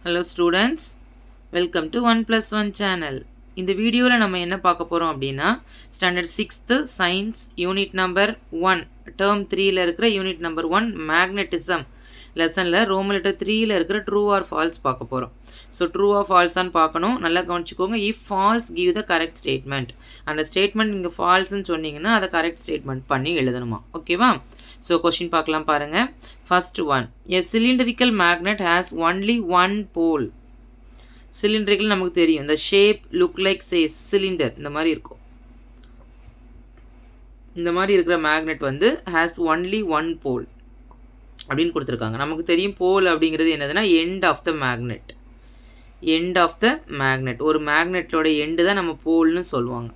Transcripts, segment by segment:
Hello students, welcome to 1+1 channel. இந்த வீடியோவில் நம்ம என்ன பார்க்க போகிறோம் அப்படின்னா standard 6th science unit number 1 term 3ல இருக்கிற யூனிட் நம்பர் 1 மேக்னட்டிசம் லெசனில் ரோமன் லெட்டர் 3ல இருக்கிற ட்ரூ ஆர் ஃபால்ஸ் பார்க்க போகிறோம். ஸோ ட்ரூ ஆர் ஃபால்ஸான்னு பார்க்கணும். நல்லா கவனிச்சுக்கோங்க. If falls give the correct statement. அந்த ஸ்டேட்மெண்ட் நீங்கள் ஃபால்ஸ்ன்னு சொன்னீங்கன்னா அதை கரெக்ட் ஸ்டேட்மெண்ட் பண்ணி எழுதணுமா? ஓகேவா? ஸோ கொஸ்டின் பார்க்கலாம் பாருங்கள். First one, a cylindrical magnet has only one pole. Cylindrical நமக்கு தெரியும். இந்த ஷேப் லுக் லைக் சிலிண்டர் இந்த மாதிரி இருக்கும். இந்த மாதிரி இருக்கிற மேக்னெட் வந்து ஹேஸ் ஒன்லி ஒன் போல் அப்படின்னு கொடுத்துருக்காங்க. நமக்கு தெரியும் போல் அப்படிங்கிறது என்னதுன்னா end of the magnet. End of the magnet, ஒரு மேக்னெட்டோட எண்டு தான் நம்ம போல்னு சொல்லுவாங்க.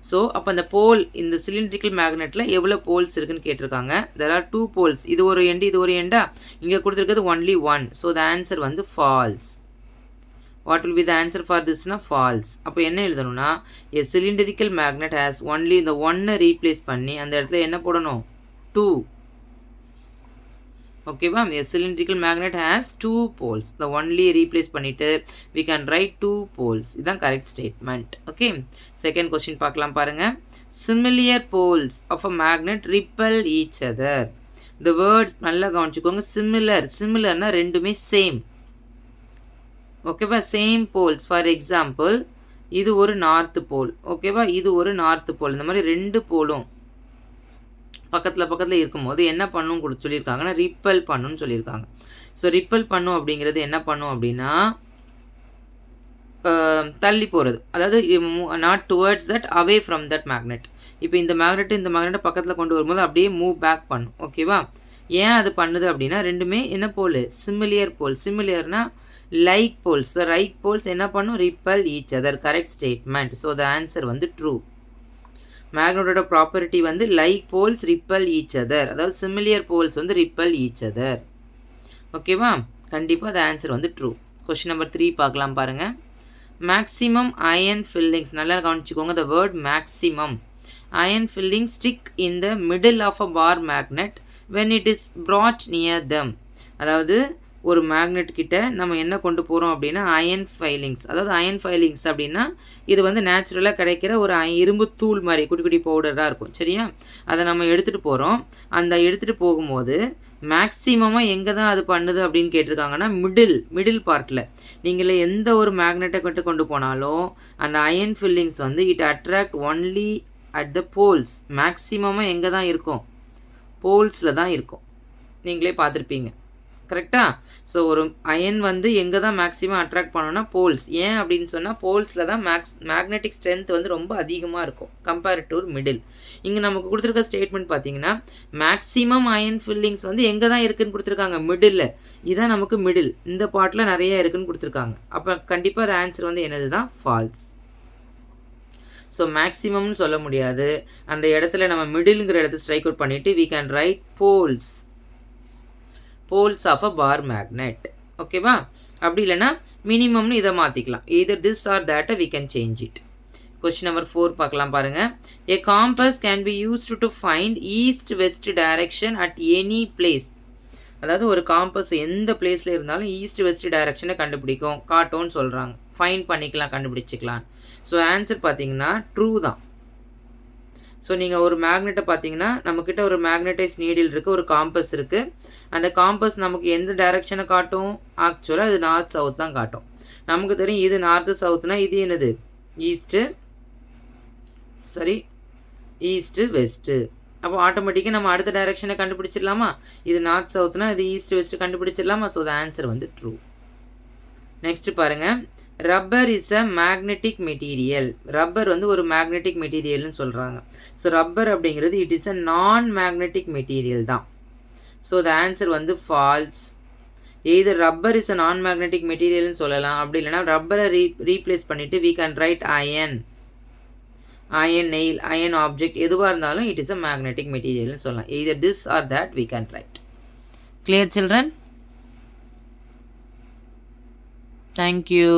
ஸோ அப்போ அந்த போல், இந்த சிலிண்ட்ரிக்கல் மேக்னெட்டில் எவ்வளோ போல்ஸ் இருக்குன்னு கேட்டிருக்காங்க. There are 2 poles. இது ஒரு எண்டு, இது ஒரு எண்டா. இங்கே கொடுத்துருக்கிறது only one. So the answer வந்து false. What will be the answer for திஸ்னா ஃபால்ஸ். அப்போ என்ன எழுதணும்னா a cylindrical magnet has only, இந்த ஒன்னை ரீப்ளேஸ் பண்ணி அந்த இடத்துல என்ன போடணும்? 2. ஓகேவா? a cylindrical magnet has 2 poles. the only replace பண்ணிட்டு we can write 2 poles. இதான் correct statement. okay, second question பார்க்கலாம் பாருங்க. similar poles of a magnet repel each other. the word நல்லா கவனிச்சுக்கோங்க. similarனா ரெண்டுமே சேம். ஓகேவா? Same poles. for example இது ஒரு நார்த் போல். ஓகேவா? இது ஒரு நார்த் போல். இந்த மாதிரி ரெண்டு போலும் பக்கத்தில் இருக்கும்போது என்ன பண்ணும் சொல்லியிருக்காங்கன்னா ரிப்பல் பண்ணுன்னு சொல்லியிருக்காங்க. ஸோ ரிப்பல் பண்ணும் அப்படிங்கிறது என்ன பண்ணும் அப்படின்னா தள்ளி போகிறது. அதாவது not towards that, away from that magnet. இப்போ இந்த மேக்னெட்டை பக்கத்தில் கொண்டு வரும்போது அப்படியே மூவ் பேக் பண்ணும். ஓகேவா? ஏன் அது பண்ணுது அப்படின்னா ரெண்டுமே என்ன போல்? Similar pole. சிமிலியர்னா லைக் போல்ஸ். ரைட் போல்ஸ் என்ன பண்ணும்? Repel each other. Correct statement. So the answer வந்து ட்ரூ. மேக்னெட்டோட ப்ராப்பர்ட்டி வந்து like poles repel each other. அதாவது சிமிலியர் போல்ஸ் வந்து ரிப்பல் ஈச் அதர். ஓகேவா? கண்டிப்பாக அது ஆன்சர் வந்து ட்ரூ. கொஸ்டின் நம்பர் 3 பார்க்கலாம் பாருங்கள். Maximum iron fillings. நல்லா கவனிச்சுக்கோங்க. The word maximum. Iron filling stick in the middle of a bar magnet when it is brought near them. அதாவது ஒரு மேக்னெட் கிட்ட நம்ம என்ன கொண்டு போகிறோம் அப்படின்னா அயன் ஃபைலிங்ஸ். அதாவது அயன் ஃபைலிங்ஸ் அப்படின்னா இது வந்து நேச்சுரலாக கிடைக்கிற ஒரு இரும்பு தூள் மாதிரி குட்டி குட்டி பவுடராக இருக்கும். சரியா? அதை நம்ம எடுத்துகிட்டு போகிறோம். அந்த எடுத்துகிட்டு போகும்போது மேக்ஸிமமாக எங்கே தான் அது பண்ணுது அப்படின்னு கேட்டிருக்காங்கன்னா மிடில் பார்ட்டில். நீங்கள் எந்த ஒரு மேக்னெட்டை கிட்ட கொண்டு போனாலும் அந்த அயன் ஃபில்லிங்ஸ் வந்து it attract only at the poles. மேக்ஸிமமாக எங்கே தான் இருக்கும்? போல்ஸில் தான் இருக்கும். நீங்களே பார்த்துருப்பீங்க. கரெக்டாக? ஸோ ஒரு அயன் வந்து எங்கே தான் மேக்ஸிமம் அட்ராக்ட் பண்ணோன்னா போல்ஸ். ஏன் அப்படின்னு சொன்னால் போல்ஸில் தான் மேக்னெட்டிக் ஸ்ட்ரென்த் வந்து ரொம்ப அதிகமாக இருக்கும் கம்பேர்ட் டு மிடில். இங்கே நமக்கு கொடுத்துருக்க ஸ்டேட்மெண்ட் பார்த்தீங்கன்னா மேக்ஸிமம் அயன் ஃபில்லிங்ஸ் வந்து எங்கே தான் இருக்குதுன்னு கொடுத்துருக்காங்க? மிடில். இதுதான் நமக்கு மிடில். இந்த பார்ட்டில் நிறைய இருக்குதுன்னு கொடுத்துருக்காங்க. அப்போ கண்டிப்பாக அது ஆன்சர் வந்து என்னது தான்? ஃபால்ஸ். ஸோ மேக்ஸிமம்னு சொல்ல முடியாது. அந்த இடத்துல நம்ம மிடில்ங்கிற இடத்த ஸ்ட்ரைக் அவுட் பண்ணிவிட்டு we can write poles of a bar magnet. ஓகேவா? அப்படி இல்லைன்னா மினிமம்னு இதை மாற்றிக்கலாம். either this or that we can change it. Question number 4 பார்க்கலாம் பாருங்கள். a compass can be used to find east west direction at any place. அதாவது ஒரு compass எந்த பிளேஸில் இருந்தாலும் ஈஸ்ட் வெஸ்ட் டைரக்ஷனை காட்டும்னு சொல்கிறாங்க. ஃபைண்ட் பண்ணிக்கலாம், கண்டுபிடிச்சிக்கலாம். ஸோ ஆன்சர் பார்த்தீங்கன்னா ட்ரூ தான். ஸோ நீங்கள் ஒரு மேக்னெட்டை பார்த்தீங்கன்னா நம்மக்கிட்ட ஒரு மேக்னடைஸ் நீடில் இருக்குது, ஒரு காம்பஸ் இருக்குது. அந்த காம்பஸ் நமக்கு எந்த டைரக்ஷனை காட்டும்? ஆக்சுவலாக இது நார்த் சவுத் தான் காட்டும். நமக்கு தெரியும் இது நார்த்து சவுத்னா இது என்னது? East west. அப்போ ஆட்டோமேட்டிக்காக நம்ம அடுத்த டைரக்ஷனை கண்டுபிடிச்சிடலாமா? இது நார்த் சவுத்னா இது ஈஸ்ட் வெஸ்ட்டு கண்டுபிடிச்சிடலாமா? ஸோ த ஆன்சர் வந்து ட்ரூ. நெக்ஸ்ட் பாருங்கள். Rubber is a magnetic material. Rubber வந்து ஒரு மேக்னெட்டிக் மெட்டீரியல்னு சொல்கிறாங்க. ஸோ ரப்பர் அப்படிங்கிறது it is a non magnetic material தான். ஸோ த ஆன்சர் வந்து false. Either rubber is a non magnetic மெட்டீரியல்னு சொல்லலாம். அப்படி இல்லைனா ரப்பரை ரீப்ளேஸ் பண்ணிவிட்டு we can write iron nail, iron object எதுவாக இருந்தாலும் இட் இஸ் அ மேக்னெட்டிக் மெட்டீரியல்னு சொல்லலாம். Either this R that we can write. Clear children? Thank you.